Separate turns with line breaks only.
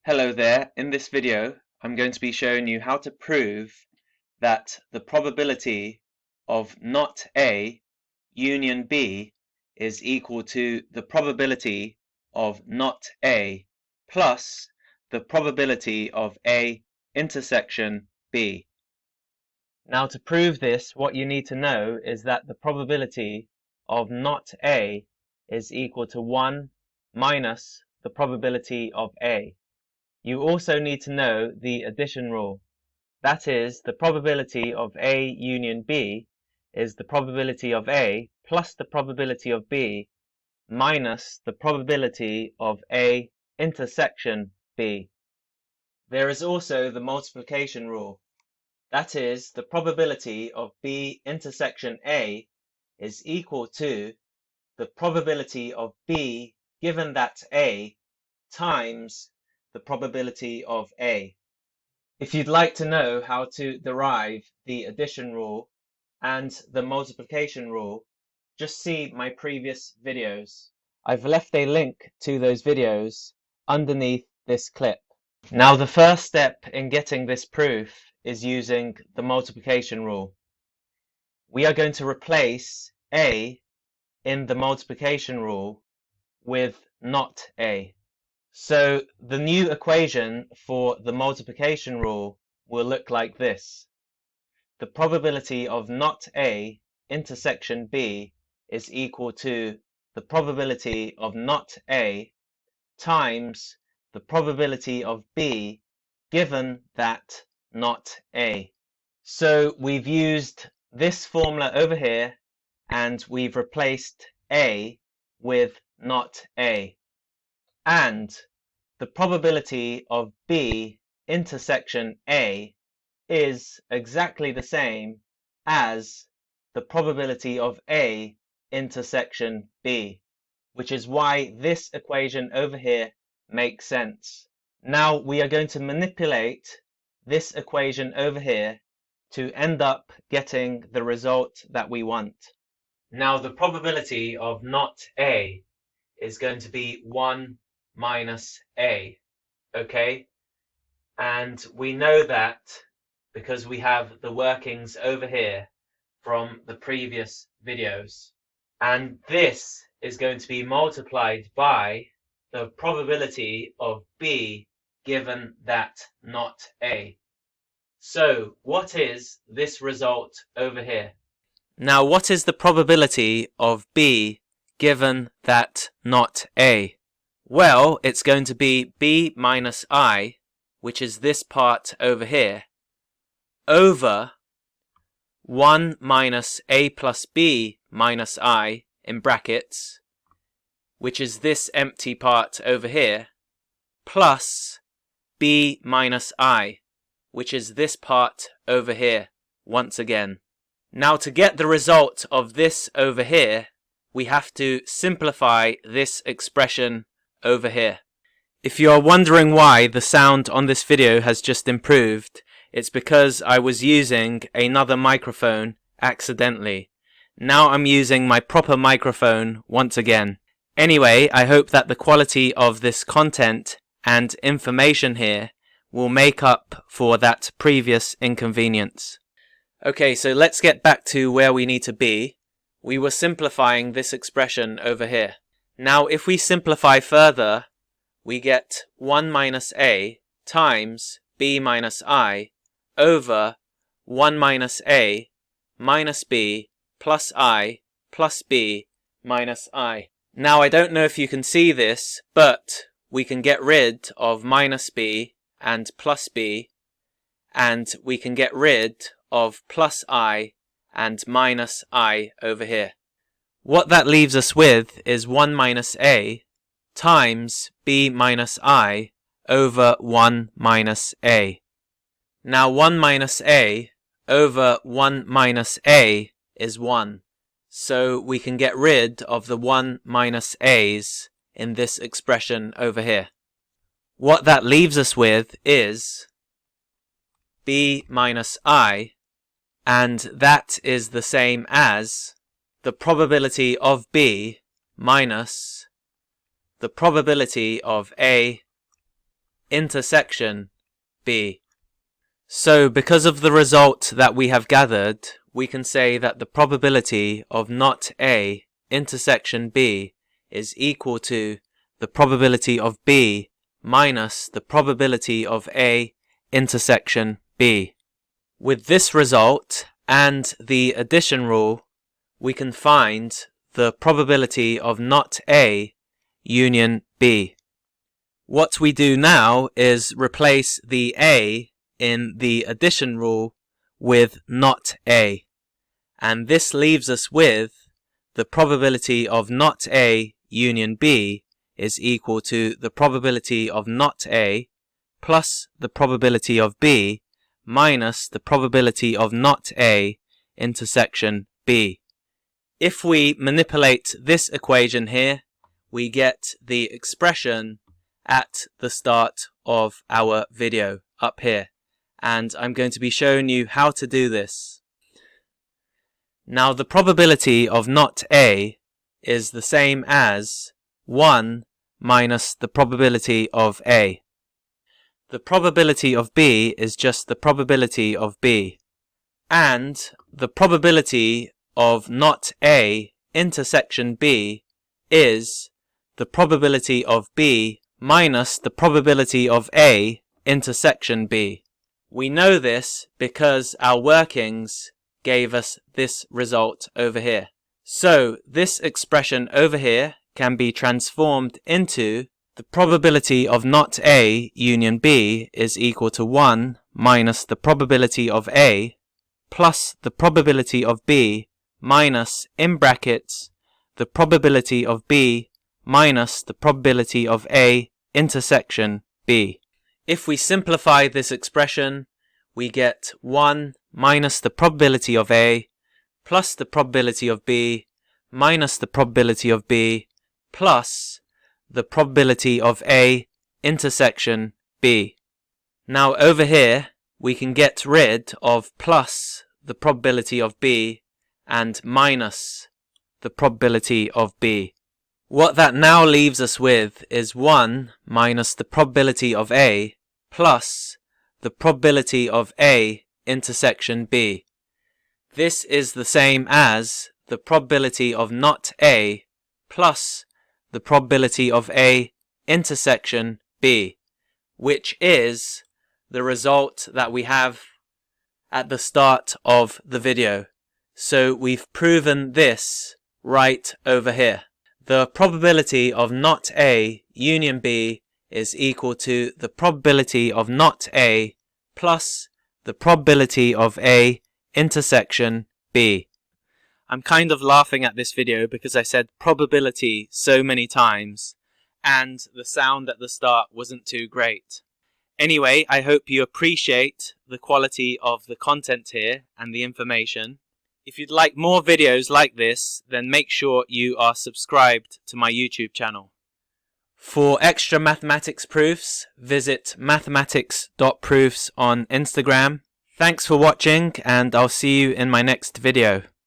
Hello there, in this video I'm going to be showing you how to prove that the probability of not A union B is equal to the probability of not A plus the probability of A intersection B. Now to prove this, what you need to know is that the probability of not A is equal to 1 minus the probability of A. You also need to know the addition rule. That is, the probability of A union B is the probability of A plus the probability of B minus the probability of A intersection B. There is also the multiplication rule. That is, the probability of B intersection A is equal to the probability of B given that A times the probability of A. If you'd like to know how to derive the addition rule and the multiplication rule, just see my previous videos. I've left a link to those videos underneath this clip. Now the first step in getting this proof is using the multiplication rule. We are going to replace A in the multiplication rule with not A. So the new equation for the multiplication rule will look like this. The probability of not A intersection B is equal to the probability of not A times the probability of B given that not A. So we've used this formula over here and we've replaced A with not A. And the probability of B intersection A is exactly the same as the probability of A intersection B, which is why this equation over here makes sense. Now we are going to manipulate this equation over here to end up getting the result that we want. Now the probability of not A is going to be 1 minus A, okay? And we know that because we have the workings over here from the previous videos. And this is going to be multiplied by the probability of B given that not A. So what is this result over here? Now what is the probability of B given that not A? Well, it's going to be B minus I, which is this part over here, over 1 minus A plus B minus I in brackets, which is this empty part over here, plus B minus I, which is this part over here, once again. Now to get the result of this over here, we have to simplify this expression over here. If you are wondering why the sound on this video has just improved, it's because I was using another microphone accidentally. Now I'm using my proper microphone once again. Anyway, I hope that the quality of this content and information here will make up for that previous inconvenience. Okay, so let's get back to where we need to be. We were simplifying this expression over here. Now if we simplify further, we get 1 minus A times B minus I over 1 minus A minus B plus I plus B minus I. Now I don't know if you can see this, but we can get rid of minus B and plus B, and we can get rid of plus I and minus I over here. What that leaves us with is 1 minus A times B minus I over 1 minus A. Now 1 minus A over 1 minus A is 1. So we can get rid of the 1 minus A's in this expression over here. What that leaves us with is B minus I, and that is the same as the probability of B minus the probability of A intersection B. So because of the result that we have gathered, we can say that the probability of not A intersection B is equal to the probability of B minus the probability of A intersection B. With this result and the addition rule, we can find the probability of not A union B. What we do now is replace the A in the addition rule with not A, and this leaves us with the probability of not A union B is equal to the probability of not A plus the probability of B minus the probability of not A intersection B. If we manipulate this equation here, we get the expression at the start of our video up here, and I'm going to be showing you how to do this. Now the probability of not A is the same as 1 minus the probability of A. The probability of B is just the probability of B, and the probability of not A intersection B is the probability of B minus the probability of A intersection B. We know this because our workings gave us this result over here. So this expression over here can be transformed into the probability of not A union B is equal to 1 minus the probability of A plus the probability of B minus, in brackets, the probability of B minus the probability of A intersection B. If we simplify this expression, we get 1 minus the probability of A plus the probability of B minus the probability of B plus the probability of A intersection B. Now over here we can get rid of plus the probability of B and minus the probability of B. What that now leaves us with is 1 minus the probability of A plus the probability of A intersection B. This is the same as the probability of not A plus the probability of A intersection B, which is the result that we have at the start of the video. So we've proven this right over here. The probability of not A union B is equal to the probability of not A plus the probability of A intersection B. I'm kind of laughing at this video because I said probability so many times and the sound at the start wasn't too great. Anyway, I hope you appreciate the quality of the content here and the information. If you'd like more videos like this, then make sure you are subscribed to my YouTube channel. For extra mathematics proofs, visit mathematics.proofs on Instagram. Thanks for watching, and I'll see you in my next video.